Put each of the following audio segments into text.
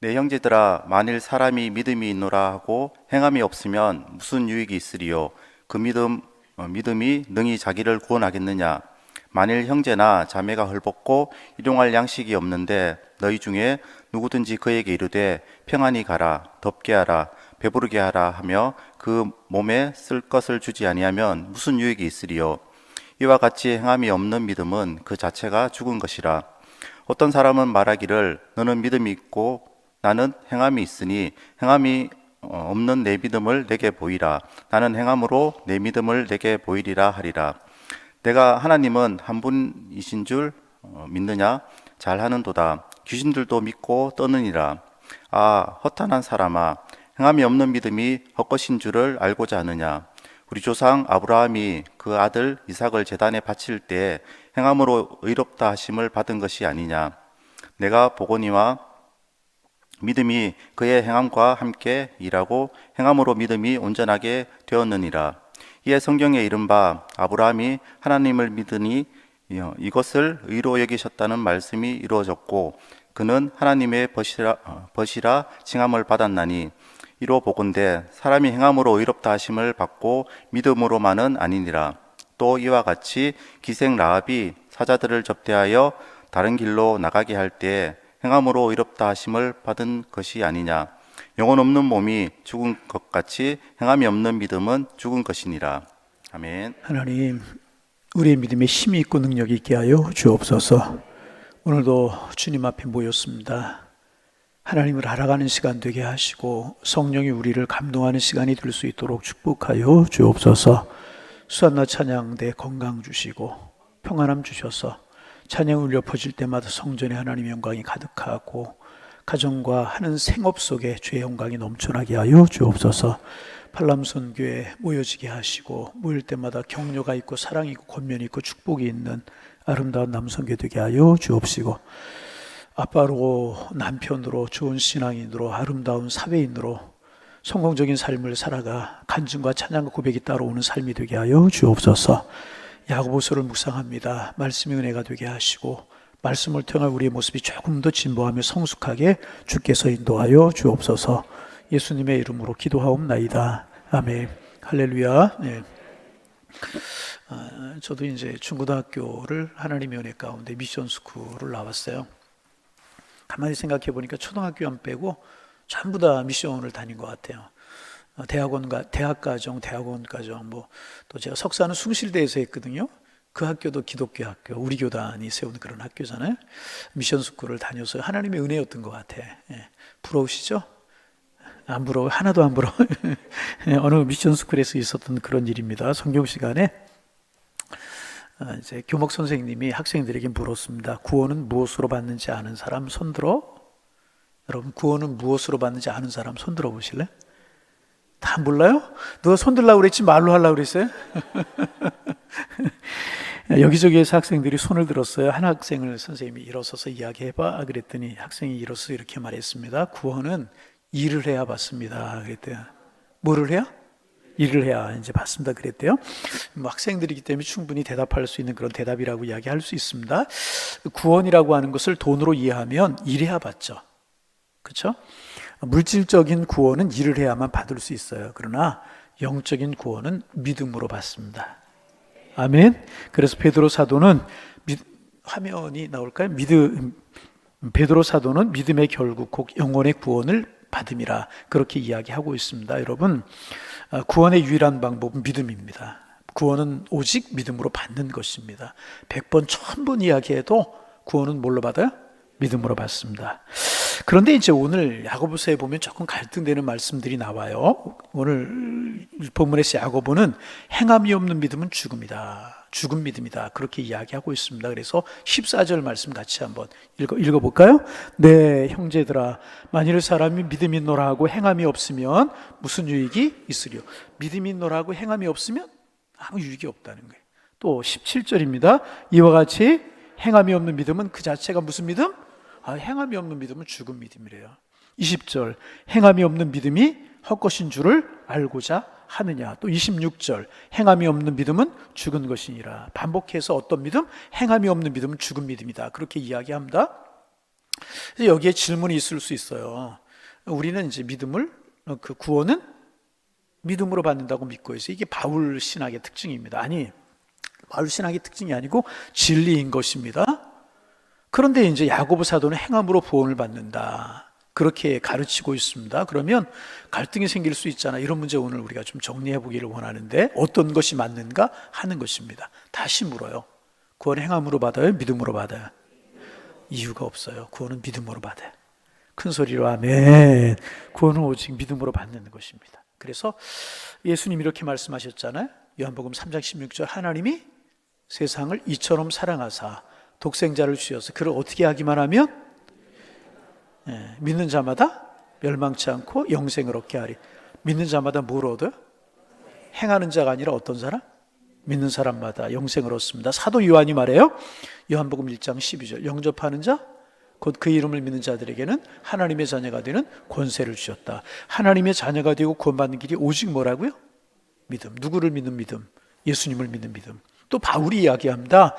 내 형제들아, 만일 사람이 믿음이 있노라 하고 행함이 없으면 무슨 유익이 있으리요? 그 믿음이 능히 자기를 구원하겠느냐? 만일 형제나 자매가 헐벗고 일용할 양식이 없는데 너희 중에 누구든지 그에게 이르되 평안히 가라, 덥게 하라, 배부르게 하라 하며 그 몸에 쓸 것을 주지 아니하면 무슨 유익이 있으리요? 이와 같이 행함이 없는 믿음은 그 자체가 죽은 것이라. 어떤 사람은 말하기를 너는 믿음이 있고 나는 행함이 있으니 행함이 없는 내 믿음을 내게 보이라. 나는 행함으로 내 믿음을 내게 보이리라 하리라. 내가 하나님은 한 분이신 줄 믿느냐? 잘하는도다. 귀신들도 믿고 떠느니라. 아, 허탄한 사람아, 행함이 없는 믿음이 헛것인 줄을 알고자 하느냐? 우리 조상 아브라함이 그 아들 이삭을 제단에 바칠 때 행함으로 의롭다 하심을 받은 것이 아니냐? 내가 보거니와 믿음이 그의 행함과 함께 일하고 행함으로 믿음이 온전하게 되었느니라. 이에 성경에 이른바 아브라함이 하나님을 믿으니 이것을 의로 여기셨다는 말씀이 이루어졌고 그는 하나님의 벗이라 칭함을 받았나니 이로 보건대 사람이 행함으로 의롭다 하심을 받고 믿음으로만은 아니니라. 또 이와 같이 기생 라합이 사자들을 접대하여 다른 길로 나가게 할 때 행함으로 의롭다 하심을 받은 것이 아니냐. 영혼 없는 몸이 죽은 것 같이 행함이 없는 믿음은 죽은 것이니라. 아멘. 하나님, 우리의 믿음에 힘이 있고 능력이 있게 하여 주옵소서. 오늘도 주님 앞에 모였습니다. 하나님을 알아가는 시간 되게 하시고 성령이 우리를 감동하는 시간이 될 수 있도록 축복하여 주옵소서. 수한나 찬양대 건강 주시고 평안함 주셔서 찬양 울려 퍼질 때마다 성전에 하나님의 영광이 가득하고 가정과 하는 생업 속에 주의 영광이 넘쳐나게 하여 주옵소서. 팔람선교에 모여지게 하시고 모일 때마다 격려가 있고 사랑이 있고 권면이 있고 축복이 있는 아름다운 남선교 되게 하여 주옵시고 아빠로 남편으로 좋은 신앙인으로 아름다운 사회인으로 성공적인 삶을 살아가 간증과 찬양과 고백이 따라오는 삶이 되게 하여 주옵소서. 야고보서를 묵상합니다. 말씀의 은혜가 되게 하시고 말씀을 통한 우리의 모습이 조금 더 진보하며 성숙하게 주께서 인도하여 주옵소서. 예수님의 이름으로 기도하옵나이다. 아멘. 할렐루야. 네. 저도 이제 중고등학교를 하나님의 은혜 가운데 미션 스쿨을 나왔어요. 가만히 생각해 보니까 초등학교만 빼고 전부 다 미션을 다닌 것 같아요. 대학가정, 뭐 또 제가 석사는 숭실대에서 했거든요. 그 학교도 기독교 학교, 우리 교단이 세운 그런 학교잖아요. 미션 스쿨을 다녀서 하나님의 은혜였던 것 같아. 예. 부러우시죠? 안 부러워, 하나도 안 부러워. 어느 미션 스쿨에서 있었던 그런 일입니다. 성경 시간에 이제 교목 선생님이 학생들에게 물었습니다. 구원은 무엇으로 받는지 아는 사람 손들어? 여러분, 구원은 무엇으로 받는지 아는 사람 손들어 보실래? 다 몰라요? 누가 손들라고 그랬지 말로 하려고 그랬어요? 여기저기에서 학생들이 손을 들었어요. 한 학생을 선생님이 일어서서 이야기해봐 그랬더니 학생이 일어서서 이렇게 말했습니다. 구원은 일을 해야 받습니다 그랬대요. 뭐를 해야? 일을 해야 이제 받습니다 그랬대요. 뭐 학생들이기 때문에 충분히 대답할 수 있는 그런 대답이라고 이야기할 수 있습니다. 구원이라고 하는 것을 돈으로 이해하면 일해야 받죠. 그렇죠? 물질적인 구원은 일을 해야만 받을 수 있어요. 그러나 영적인 구원은 믿음으로 받습니다. 아멘. 그래서 베드로 사도는 화면이 나올까요? 베드로 사도는 믿음의 결국 곧 영혼의 구원을 받음이라 그렇게 이야기하고 있습니다. 여러분, 구원의 유일한 방법은 믿음입니다. 구원은 오직 믿음으로 받는 것입니다. 100번, 1000번 이야기해도 구원은 뭘로 받아요? 믿음으로 받습니다. 그런데 이제 오늘 야고보서에 보면 조금 갈등되는 말씀들이 나와요. 오늘 본문에서 야고보는 행함이 없는 믿음은 죽음이다. 죽은 믿음이다. 그렇게 이야기하고 있습니다. 그래서 14절 말씀 같이 한번 읽어볼까요? 네, 형제들아, 만일 사람이 믿음이 있노라 하고 행함이 없으면 무슨 유익이 있으리요? 믿음이 있노라 하고 행함이 없으면 아무 유익이 없다는 거예요. 또 17절입니다. 이와 같이 행함이 없는 믿음은 그 자체가 무슨 믿음? 행함이 없는 믿음은 죽은 믿음이래요. 20절, 행함이 없는 믿음이 헛것인 줄을 알고자 하느냐. 또 26절, 행함이 없는 믿음은 죽은 것이니라. 반복해서 어떤 믿음? 행함이 없는 믿음은 죽은 믿음이다. 그렇게 이야기합니다. 그래서 여기에 질문이 있을 수 있어요. 우리는 이제 믿음을, 그 구원은 믿음으로 받는다고 믿고 있어요. 이게 바울 신학의 특징입니다. 아니, 바울 신학의 특징이 아니고 진리인 것입니다. 그런데 이제 야고보 사도는 행함으로 구원을 받는다, 그렇게 가르치고 있습니다. 그러면 갈등이 생길 수 있잖아. 이런 문제 오늘 우리가 좀 정리해 보기를 원하는데, 어떤 것이 맞는가 하는 것입니다. 다시 물어요. 구원 행함으로 받아요? 믿음으로 받아요? 이유가 없어요. 구원은 믿음으로 받아요. 큰 소리로 아멘. 구원은 오직 믿음으로 받는 것입니다. 그래서 예수님이 이렇게 말씀하셨잖아요. 요한복음 3장 16절, 하나님이 세상을 이처럼 사랑하사 독생자를 주셔서 그를 어떻게 하기만 하면 믿는 자마다 멸망치 않고 영생을 얻게 하리. 믿는 자마다 뭘 얻어요? 행하는 자가 아니라 어떤 사람? 믿는 사람마다 영생을 얻습니다. 사도 요한이 말해요. 요한복음 1장 12절, 영접하는 자 곧 그 이름을 믿는 자들에게는 하나님의 자녀가 되는 권세를 주셨다. 하나님의 자녀가 되고 구원받는 길이 오직 뭐라고요? 믿음. 누구를 믿는 믿음? 예수님을 믿는 믿음. 또 바울이 이야기합니다.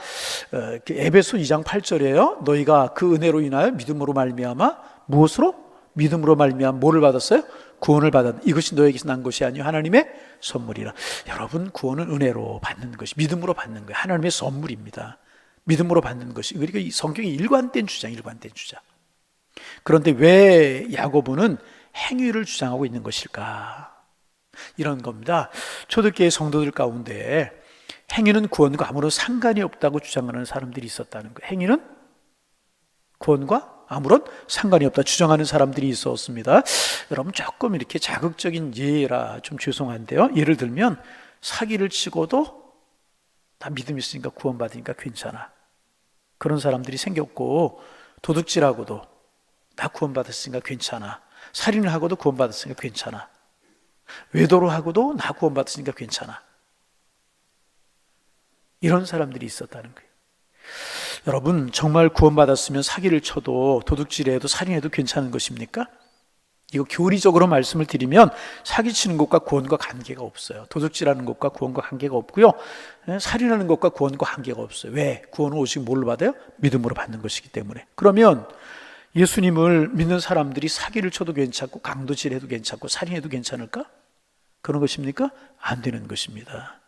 에베소 2장 8절이에요. 너희가 그 은혜로 인하여 믿음으로 말미암아 무엇으로? 믿음으로 말미암아 뭐를 받았어요? 구원을 받았다. 이것이 너에게서 난 것이 아니요 하나님의 선물이라. 여러분, 구원은 은혜로 받는 것이, 믿음으로 받는 거예요. 하나님의 선물입니다. 믿음으로 받는 것이. 그러니까 이 성경이 일관된 주장. 그런데 왜 야고보는 행위를 주장하고 있는 것일까? 이런 겁니다. 초대교회 성도들 가운데 행위는 구원과 아무런 상관이 없다고 주장하는 사람들이 있었다는 거예요. 행위는 구원과 아무런 상관이 없다 주장하는 사람들이 있었습니다. 여러분, 조금 이렇게 자극적인 예라 좀 죄송한데요. 예를 들면 사기를 치고도 다 믿음이 있으니까 구원받으니까 괜찮아, 그런 사람들이 생겼고, 도둑질하고도 다 구원받았으니까 괜찮아, 살인을 하고도 구원받았으니까 괜찮아, 외도를 하고도 나 구원받았으니까 괜찮아, 이런 사람들이 있었다는 거예요. 여러분, 정말 구원받았으면 사기를 쳐도 도둑질해도 살인해도 괜찮은 것입니까? 이거 교리적으로 말씀을 드리면 사기치는 것과 구원과 관계가 없어요. 도둑질하는 것과 구원과 관계가 없고요, 살인하는 것과 구원과 관계가 없어요. 왜? 구원은 오직 뭘로 받아요? 믿음으로 받는 것이기 때문에. 그러면 예수님을 믿는 사람들이 사기를 쳐도 괜찮고 강도질해도 괜찮고 살인해도 괜찮을까? 그런 것입니까? 안 되는 것입니다.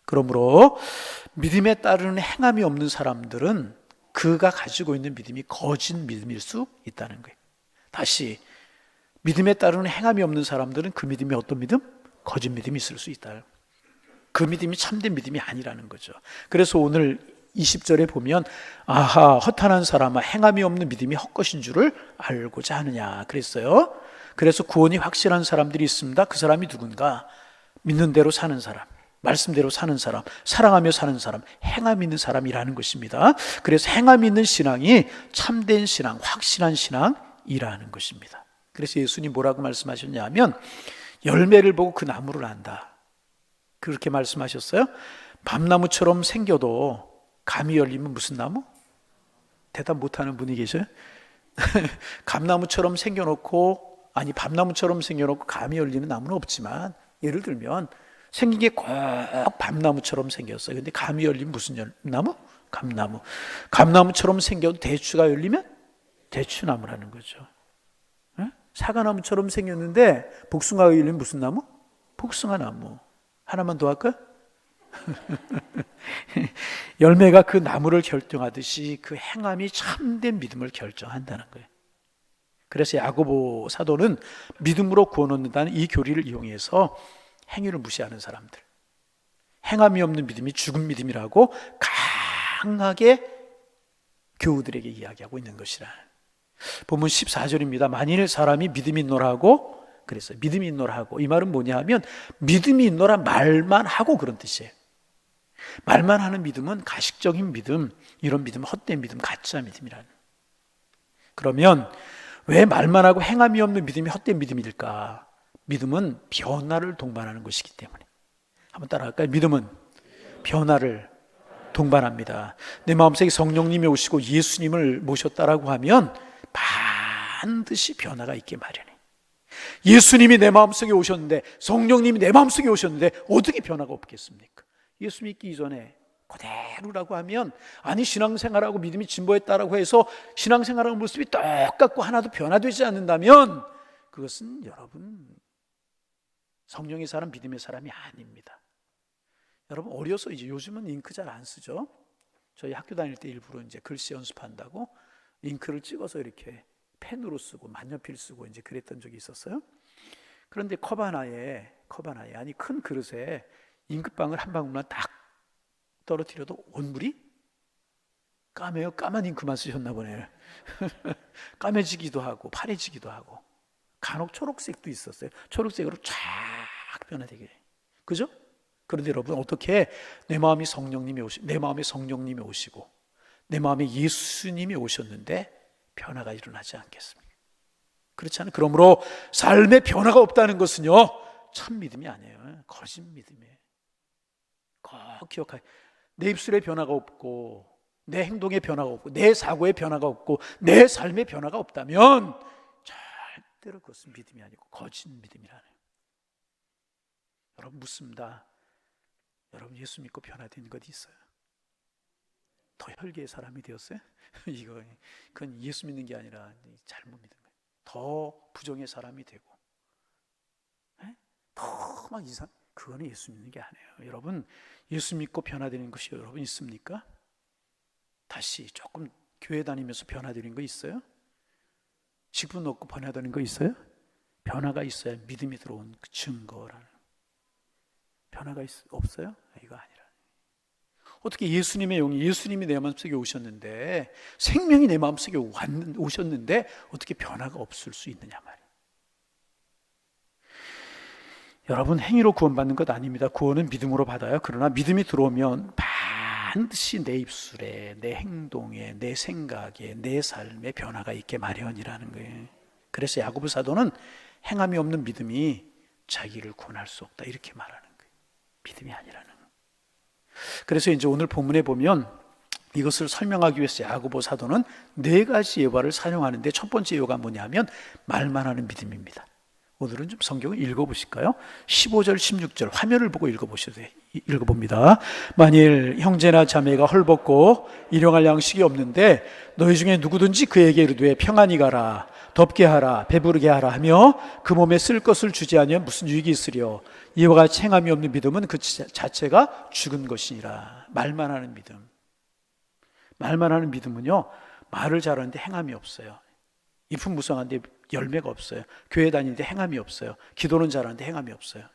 그러므로 믿음에 따르는 행함이 없는 사람들은 그가 가지고 있는 믿음이 거짓 믿음일 수 있다는 거예요. 다시, 믿음에 따르는 행함이 없는 사람들은 그 믿음이 어떤 믿음? 거짓 믿음이 있을 수 있다. 그 믿음이 참된 믿음이 아니라는 거죠. 그래서 오늘 20절에 보면 아하, 허탄한 사람아, 행함이 없는 믿음이 헛것인 줄을 알고자 하느냐 그랬어요. 그래서 구원이 확실한 사람들이 있습니다. 그 사람이 누군가? 믿는 대로 사는 사람, 말씀대로 사는 사람, 사랑하며 사는 사람, 행함 있는 사람이라는 것입니다. 그래서 행함 있는 신앙이 참된 신앙, 확실한 신앙이라는 것입니다. 그래서 예수님 뭐라고 말씀하셨냐면 열매를 보고 그 나무를 안다, 그렇게 말씀하셨어요. 밤나무처럼 생겨도 감이 열리면 무슨 나무? 대답 못하는 분이 계셔요? 감나무처럼 생겨놓고, 아니 밤나무처럼 생겨놓고 감이 열리는 나무는 없지만, 예를 들면 생긴 게 꼭 밤나무처럼 생겼어요. 근데 감이 열리면 무슨 나무? 감나무. 감나무처럼 생겨도 대추가 열리면 대추나무라는 거죠. 사과나무처럼 생겼는데 복숭아가 열리면 무슨 나무? 복숭아나무. 하나만 더 할까요? 열매가 그 나무를 결정하듯이 그 행함이 참된 믿음을 결정한다는 거예요. 그래서 야고보 사도는 믿음으로 구원 얻는다는 이 교리를 이용해서 행위를 무시하는 사람들, 행함이 없는 믿음이 죽은 믿음이라고 강하게 교우들에게 이야기하고 있는 것이라. 본문 14절입니다. 만일 사람이 믿음이 있노라 하고 그랬어요. 믿음이 있노라 하고, 이 말은 뭐냐 하면 믿음이 있노라 말만 하고 그런 뜻이에요. 말만 하는 믿음은 가식적인 믿음, 이런 믿음은 헛된 믿음, 가짜 믿음이라는. 그러면 왜 말만 하고 행함이 없는 믿음이 헛된 믿음일까? 믿음은 변화를 동반하는 것이기 때문에. 한번 따라할까요? 믿음은 변화를 동반합니다. 내 마음속에 성령님이 오시고 예수님을 모셨다라고 하면 반드시 변화가 있게 마련해. 예수님이 내 마음속에 오셨는데, 성령님이 내 마음속에 오셨는데 어떻게 변화가 없겠습니까? 예수 믿기 이전에 그대로라고 하면, 아니 신앙생활하고 믿음이 진보했다라고 해서 신앙생활하고 모습이 똑같고 하나도 변화되지 않는다면 그것은 여러분 성령의 사람, 믿음의 사람이 아닙니다. 여러분 어려서 이제 요즘은 잉크 잘 안 쓰죠. 저희 학교 다닐 때 일부러 이제 글씨 연습한다고 잉크를 찍어서 이렇게 펜으로 쓰고 만년필 쓰고 이제 그랬던 적이 있었어요. 그런데 컵 하나에 아니 큰 그릇에 잉크방울 한 방울만 딱 떨어뜨려도 온물이 까매요. 까만 잉크만 쓰셨나 보네요. 까매지기도 하고 파래지기도 하고 간혹 초록색도 있었어요. 초록색으로 쫙 변화되게. 그죠? 그런데 여러분 어떻게 내 마음에 성령님이 오시고 내 마음에 예수님이 오셨는데 변화가 일어나지 않겠습니까? 그렇지 않아요? 그러므로 삶의 변화가 없다는 것은요 참 믿음이 아니에요. 거짓 믿음이에요. 꼭 기억하세요. 내 입술에 변화가 없고 내 행동에 변화가 없고 내 사고에 변화가 없고 내 삶에 변화가 없다면 절대로 그것은 믿음이 아니고 거짓 믿음이라는 거예요. 여러분 묻습니다. 여러분 예수 믿고 변화된 것 있어요? 더 혈기의 사람이 되었어요? 그건 예수 믿는 게 아니라 잘못 믿는 거예요. 더 부정의 사람이 되고 더 막 이상, 그거는 예수 믿는 게 아니에요. 여러분 예수 믿고 변화되는 것이 여러분 있습니까? 다시 조금 교회 다니면서 변화되는 거 있어요? 직분 얻고 변화되는 거 있어요? 변화가 있어야 믿음이 들어온 그 증거라는. 변화가 없어요? 이거 아니라. 어떻게 예수님의 영이, 예수님이 내 마음속에 오셨는데, 생명이 내 마음속에 오셨는데 어떻게 변화가 없을 수 있느냐 말이에요. 여러분 행위로 구원받는 것 아닙니다. 구원은 믿음으로 받아요. 그러나 믿음이 들어오면 반드시 내 입술에, 내 행동에, 내 생각에, 내 삶에 변화가 있게 마련이라는 거예요. 그래서 야고보 사도는 행함이 없는 믿음이 자기를 구원할 수 없다 이렇게 말하는 거예요. 믿음이 아니라는 거예요. 그래서 이제 오늘 본문에 보면 이것을 설명하기 위해서 야고보 사도는 4가지 예화를 사용하는데 첫 번째 예화가 뭐냐면 말만 하는 믿음입니다. 오늘은 좀 성경을 읽어보실까요? 15절 16절 화면을 보고 읽어보셔도 돼요. 읽어봅니다. 만일 형제나 자매가 헐벗고 일용할 양식이 없는데 너희 중에 누구든지 그에게 이르되 평안히 가라, 덥게 하라, 배부르게 하라 하며 그 몸에 쓸 것을 주지 않으면 무슨 유익이 있으리요. 이와 같이 행함이 없는 믿음은 그 자체가 죽은 것이니라. 말만 하는 믿음. 말만 하는 믿음은요 말을 잘하는데 행함이 없어요. 이품무성한데 열매가 없어요. 교회 다니는데 행함이 없어요. 기도는 잘하는데 행함이 없어요.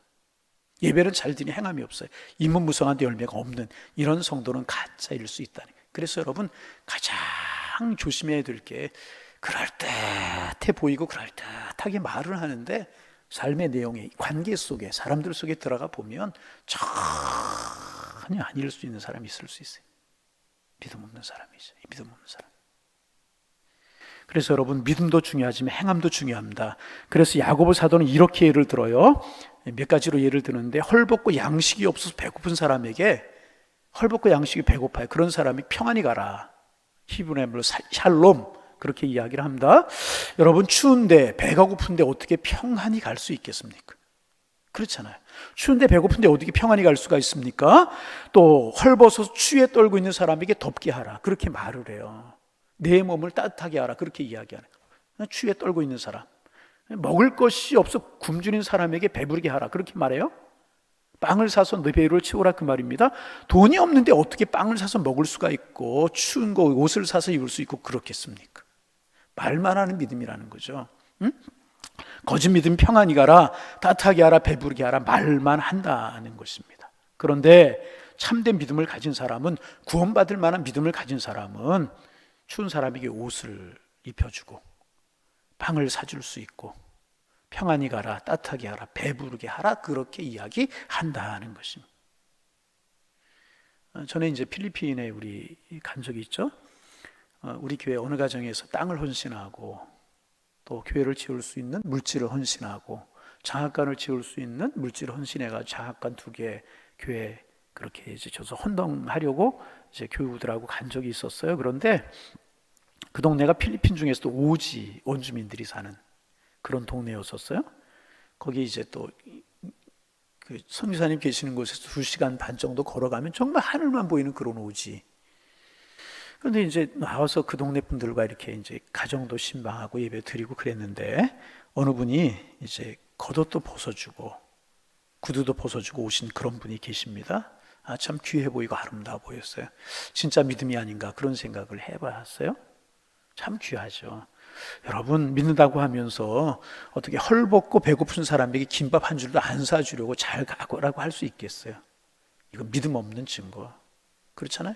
예배는 잘 드니 행함이 없어요. 인문무성한데 열매가 없는 이런 성도는 가짜일 수 있다는 거예요. 그래서 여러분 가장 조심해야 될 게 그럴듯해 보이고 그럴듯하게 말을 하는데 삶의 내용에 관계 속에 사람들 속에 들어가 보면 전혀 아닐 수 있는 사람이 있을 수 있어요. 믿음 없는 사람이죠. 믿음 없는 사람. 그래서 여러분 믿음도 중요하지만 행함도 중요합니다. 그래서 야고보 사도는 이렇게 예를 들어요. 몇 가지로 예를 드는데 헐벗고 양식이 없어서 배고픈 사람에게 헐벗고 양식이 배고파요. 그런 사람이 평안히 가라. 히브리어 말로 샬롬 그렇게 이야기를 합니다. 여러분 추운데 배가 고픈데 어떻게 평안히 갈 수 있겠습니까? 그렇잖아요. 추운데 배고픈데 어떻게 평안히 갈 수가 있습니까? 또 헐벗어서 추위에 떨고 있는 사람에게 덥게 하라. 그렇게 말을 해요. 내 몸을 따뜻하게 하라 그렇게 이야기하는 거예요. 추위에 떨고 있는 사람, 먹을 것이 없어 굶주린 사람에게 배부르게 하라 그렇게 말해요. 빵을 사서 너 배를 채우라 그 말입니다. 돈이 없는데 어떻게 빵을 사서 먹을 수가 있고 추운 거 옷을 사서 입을 수 있고 그렇겠습니까? 말만 하는 믿음이라는 거죠. 응? 거짓 믿음 평안히 가라, 따뜻하게 하라, 배부르게 하라 말만 한다는 것입니다. 그런데 참된 믿음을 가진 사람은, 구원받을 만한 믿음을 가진 사람은 추운 사람에게 옷을 입혀주고 빵을 사줄 수 있고 평안히 가라, 따뜻하게 하라, 배부르게 하라 그렇게 이야기한다는 것입니다. 저는 이제 필리핀에 우리 간 적이 있죠. 우리 교회 어느 가정에서 땅을 헌신하고 또 교회를 지을 수 있는 물질을 헌신하고 장학관을 지을 수 있는 물질을 헌신해가지고 장학관 2개 교회 그렇게 이제 줘서 헌동하려고 이제 교우들하고 간 적이 있었어요. 그런데 그 동네가 필리핀 중에서도 오지 원주민들이 사는 그런 동네였었어요. 거기 이제 또 선교사님 계시는 곳에서 2시간 반 정도 걸어가면 정말 하늘만 보이는 그런 오지. 그런데 이제 나와서 그 동네 분들과 이렇게 이제 가정도 신방하고 예배 드리고 그랬는데 어느 분이 이제 겉옷도 벗어주고 구두도 벗어주고 오신 그런 분이 계십니다. 참 귀해 보이고 아름다워 보였어요. 진짜 믿음이 아닌가 그런 생각을 해봤어요. 참 귀하죠. 여러분, 믿는다고 하면서 어떻게 헐벗고 배고픈 사람에게 김밥 한 줄도 안 사주려고 잘 가거라고 할 수 있겠어요? 이건 믿음 없는 증거. 그렇잖아요?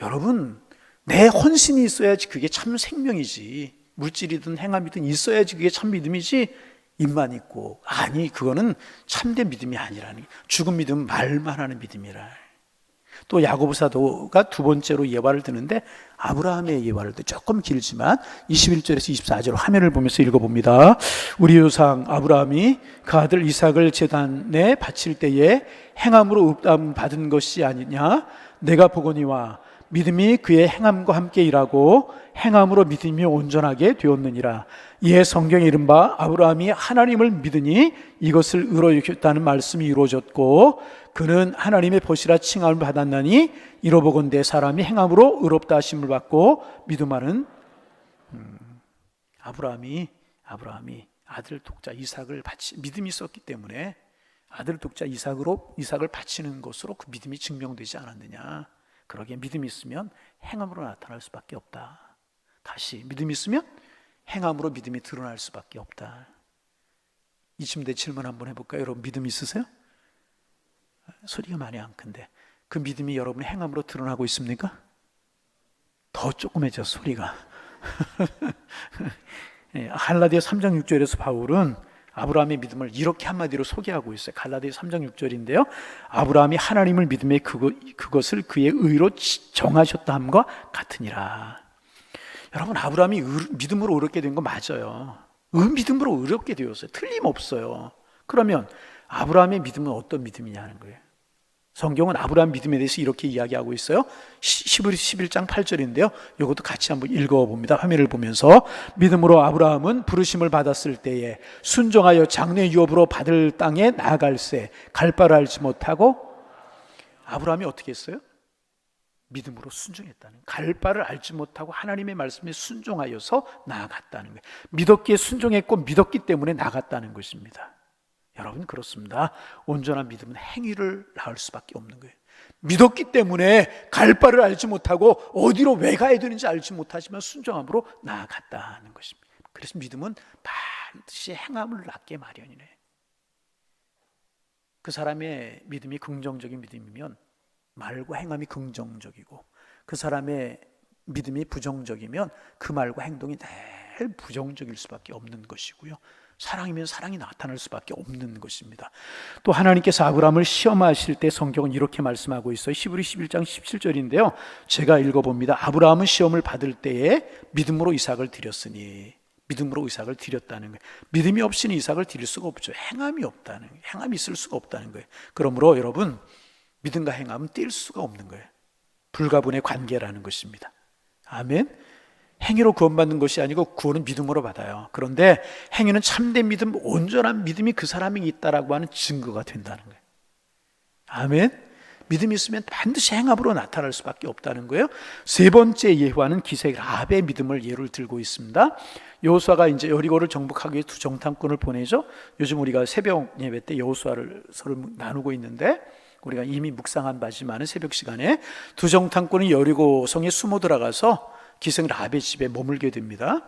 여러분, 내 헌신이 있어야지 그게 참 생명이지. 물질이든 행함이든 있어야지 그게 참 믿음이지. 입만 있고 아니, 그거는 참된 믿음이 아니라는 게, 죽은 믿음은 말만 하는 믿음이라. 또 야고보 사도가 두 번째로 예화를 드는데 아브라함의 예화를 드 조금 길지만 21절에서 24절 화면을 보면서 읽어봅니다. 우리 조상 아브라함이 그 아들 이삭을 제단에 바칠 때에 행함으로 읍담 받은 것이 아니냐. 내가 보거니와 믿음이 그의 행함과 함께 일하고 행함으로 믿음이 온전하게 되었느니라. 이에 성경에 이른바 아브라함이 하나님을 믿으니 이것을 의로 여겼다는 말씀이 이루어졌고 그는 하나님의 벗이라 칭함을 받았나니 이로보건대 사람이 행함으로 의롭다 하심을 받고 믿음하는 아브라함이 아들 독자 이삭을 믿음이 있었기 때문에 아들 독자 이삭을 바치는 것으로 그 믿음이 증명되지 않았느냐. 그러기에 믿음이 있으면 행함으로 나타날 수밖에 없다. 다시 믿음이 있으면 행함으로 믿음이 드러날 수밖에 없다. 이쯤 내 질문 한번 해볼까요? 여러분, 믿음 있으세요? 소리가 많이 안 큰데 그 믿음이 여러분의 행함으로 드러나고 있습니까? 더 조그매져 소리가. 갈라디아 3장 6절에서 바울은 아브라함의 믿음을 이렇게 한마디로 소개하고 있어요. 갈라디아 3장 6절인데요. 아브라함이 하나님을 믿음에 그것을 그의 의로 정하셨다 함과 같으니라. 여러분, 아브라함이 믿음으로 의롭게 된 거 맞아요. 믿음으로 의롭게 되었어요. 틀림없어요. 그러면 아브라함의 믿음은 어떤 믿음이냐는 거예요. 성경은 아브라함 믿음에 대해서 이렇게 이야기하고 있어요. 히브리 11장 8절인데요. 이것도 같이 한번 읽어봅니다. 화면을 보면서 믿음으로 아브라함은 부르심을 받았을 때에 순종하여 장래 유업으로 받을 땅에 나아갈새 갈 바를 알지 못하고. 아브라함이 어떻게 했어요? 믿음으로 순종했다는, 갈 바를 알지 못하고 하나님의 말씀에 순종하여서 나아갔다는 거예요. 믿었기에 순종했고 믿었기 때문에 나아갔다는 것입니다. 여러분, 그렇습니다. 온전한 믿음은 행위를 낳을 수밖에 없는 거예요. 믿었기 때문에 갈 바를 알지 못하고 어디로 왜 가야 되는지 알지 못하지만 순종함으로 나아갔다는 것입니다. 그래서 믿음은 반드시 행함을 낳게 마련이네. 그 사람의 믿음이 긍정적인 믿음이면 말과 행함이 긍정적이고, 그 사람의 믿음이 부정적이면 그 말과 행동이 늘 부정적일 수밖에 없는 것이고요. 사랑이면 사랑이 나타날 수밖에 없는 것입니다. 또 하나님께서 아브라함을 시험하실 때 성경은 이렇게 말씀하고 있어요. 히브리 11장 17절인데요. 제가 읽어봅니다. 아브라함은 시험을 받을 때에 믿음으로 이삭을 드렸으니, 믿음으로 이삭을 드렸다는 거예요. 믿음이 없이는 이삭을 드릴 수가 없죠. 행함이 없다는 거예요. 행함이 있을 수가 없다는 거예요. 그러므로 여러분, 믿음과 행함은 뗄 수가 없는 거예요. 불가분의 관계라는 것입니다. 아멘. 행위로 구원받는 것이 아니고 구원은 믿음으로 받아요. 그런데 행위는 참된 믿음, 온전한 믿음이 그 사람이 있다라고 하는 증거가 된다는 거예요. 아멘. 믿음이 있으면 반드시 행함으로 나타날 수밖에 없다는 거예요. 세 번째 예화는 기생 라합의 믿음을 예를 들고 있습니다. 여호수아가 이제 여리고를 정복하기 위해 두 정탐꾼을 보내죠. 요즘 우리가 새벽 예배 때 여호수아를 서로 나누고 있는데, 우리가 이미 묵상한 바지만은 새벽 시간에 두 정탐꾼이 여리고 성에 숨어 들어가서 기생 라합의 집에 머물게 됩니다.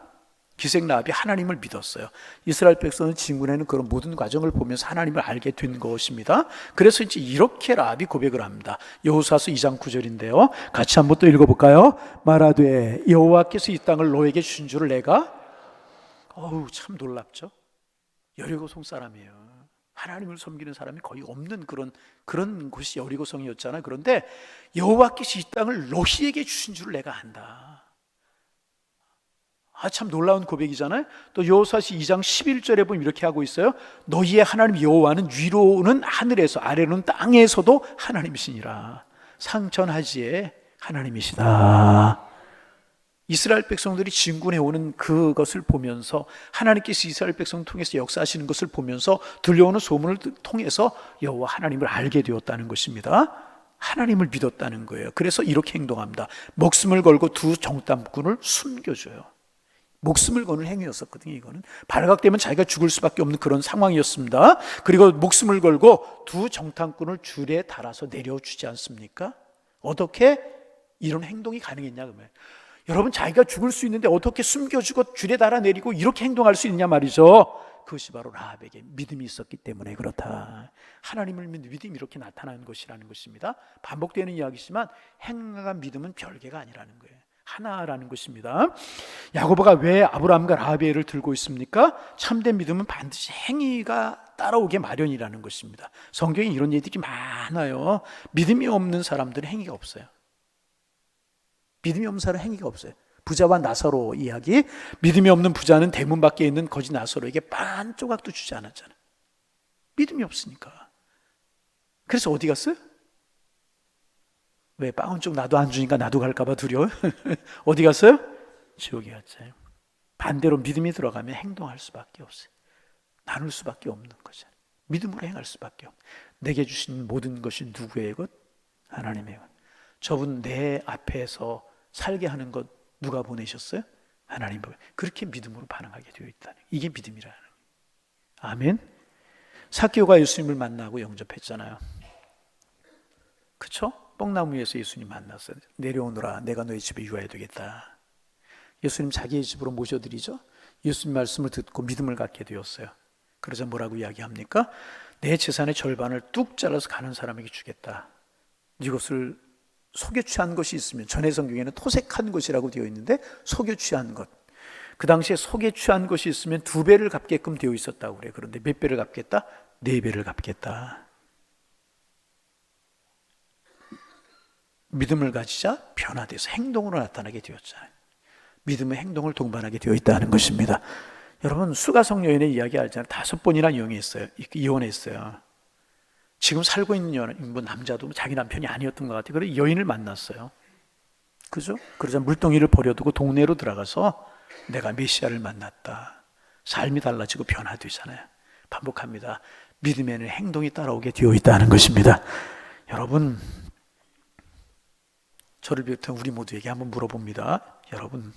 기생 라합이 하나님을 믿었어요. 이스라엘 백성은 진군에는 그런 모든 과정을 보면서 하나님을 알게 된 것입니다. 그래서 이제 이렇게 라합이 고백을 합니다. 여호수아서 2장 9절인데요. 같이 한번 또 읽어볼까요? 말하되 여호와께서 이 땅을 너에게 주신 줄을 내가. 참 놀랍죠. 여리고성 사람이에요. 하나님을 섬기는 사람이 거의 없는 그런 곳이 여리고성이었잖아요. 그런데 여호와께서 이 땅을 너희에게 주신 줄을 내가 안다. 참 놀라운 고백이잖아요. 또 여호수아서 2장 11절에 보면 이렇게 하고 있어요. 너희의 하나님 여호와는 위로는 하늘에서 아래로는 땅에서도 하나님이시니라. 상천하지에 하나님이시다. 이스라엘 백성들이 진군해 오는 그것을 보면서 하나님께서 이스라엘 백성 통해서 역사하시는 것을 보면서 들려오는 소문을 통해서 여호와 하나님을 알게 되었다는 것입니다. 하나님을 믿었다는 거예요. 그래서 이렇게 행동합니다. 목숨을 걸고 두 정탐꾼을 숨겨줘요. 목숨을 거는 행위였었거든요. 이거는 발각되면 자기가 죽을 수밖에 없는 그런 상황이었습니다. 그리고 목숨을 걸고 두 정탐꾼을 줄에 달아서 내려주지 않습니까? 어떻게 이런 행동이 가능했냐 그러면, 여러분, 자기가 죽을 수 있는데 어떻게 숨겨주고 줄에 달아 내리고 이렇게 행동할 수 있냐 말이죠. 그것이 바로 라합에게 믿음이 있었기 때문에 그렇다. 하나님을 믿는 믿음이 이렇게 나타나는 것이라는 것입니다. 반복되는 이야기지만 행하가 믿음은 별개가 아니라는 거예요. 하나라는 것입니다. 야고보가 왜 아브라함과 라합의 예를 들고 있습니까? 참된 믿음은 반드시 행위가 따라오게 마련이라는 것입니다. 성경에 이런 얘기들이 많아요. 믿음이 없는 사람들은 행위가 없어요. 믿음이 없는 사람은 행위가 없어요. 부자와 나사로 이야기, 믿음이 없는 부자는 대문 밖에 있는 거지 나사로에게 반 조각도 주지 않았잖아요. 믿음이 없으니까. 그래서 어디 갔어요? 왜 빵 한 쪽 나도 안 주니까 나도 갈까 봐 두려워요? 어디 갔어요? 지옥에 갔어요. 반대로 믿음이 들어가면 행동할 수밖에 없어요. 나눌 수밖에 없는 거잖아요. 믿음으로 행할 수밖에 없어요. 내게 주신 모든 것이 누구의 것? 하나님의 것. 저분 내 앞에서 살게 하는 것 누가 보내셨어요? 하나님. 그렇게 믿음으로 반응하게 되어 있다는, 이게 믿음이라는. 아멘. 삭개오가 예수님을 만나고 영접했잖아요. 그렇죠? 뽕나무 위에서 예수님 만났어요. 내려오너라, 내가 너희 집에 유하야 되겠다. 예수님 자기의 집으로 모셔드리죠. 예수님 말씀을 듣고 믿음을 갖게 되었어요. 그러자 뭐라고 이야기합니까? 내 재산의 절반을 뚝 잘라서 가는 사람에게 주겠다. 이것을 속여 취한 것이 있으면, 전의 성경에는 토색한 것이라고 되어 있는데 속여 취한 것, 그 당시에 속여 취한 것이 있으면 2배를 갚게끔 되어 있었다고 그래요. 그런데 몇 배를 갚겠다? 4배를 갚겠다. 믿음을 가지자 변화돼서 행동으로 나타나게 되었잖아요. 믿음의 행동을 동반하게 되어 있다는 것입니다. 여러분, 수가성 여인의 이야기 알잖아요. 5번이나 이혼했어요. 지금 살고 있는 남자도 자기 남편이 아니었던 것 같아요. 그래서 여인을 만났어요. 그죠? 그러자 물동이를 버려두고 동네로 들어가서 내가 메시아를 만났다. 삶이 달라지고 변화되잖아요. 반복합니다. 믿음에는 행동이 따라오게 되어 있다는 것입니다. 여러분, 저를 비롯한 우리 모두에게 한번 물어봅니다. 여러분,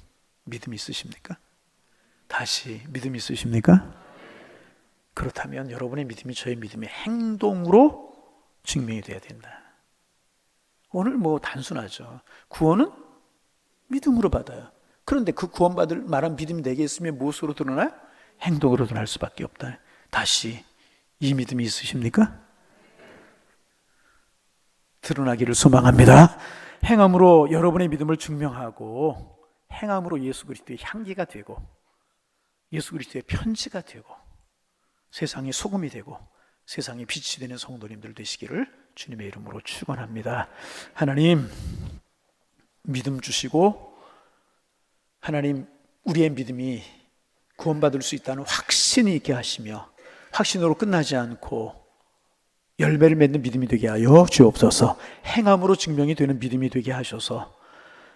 믿음 있으십니까? 다시, 믿음 있으십니까? 그렇다면 여러분의 믿음이 저의 믿음의 행동으로 증명이 돼야 된다. 오늘 단순하죠. 구원은 믿음으로 받아요. 그런데 그 구원받을 만한 믿음이 내게 있으면 무엇으로 드러나요? 행동으로 드러날 수밖에 없다. 다시, 이 믿음이 있으십니까? 드러나기를 소망합니다. 행함으로 여러분의 믿음을 증명하고, 행함으로 예수 그리스도의 향기가 되고, 예수 그리스도의 편지가 되고, 세상의 소금이 되고 세상의 빛이 되는 성도님들 되시기를 주님의 이름으로 축원합니다. 하나님, 믿음 주시고, 하나님, 우리의 믿음이 구원받을 수 있다는 확신이 있게 하시며, 확신으로 끝나지 않고 열매를 맺는 믿음이 되게 하여 주옵소서. 행함으로 증명이 되는 믿음이 되게 하셔서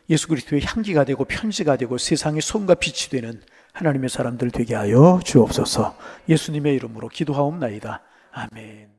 예수 그리스도의 향기가 되고 편지가 되고 세상의 소금과 빛이 되는 하나님의 사람들 되게 하여 주옵소서. 예수님의 이름으로 기도하옵나이다. 아멘.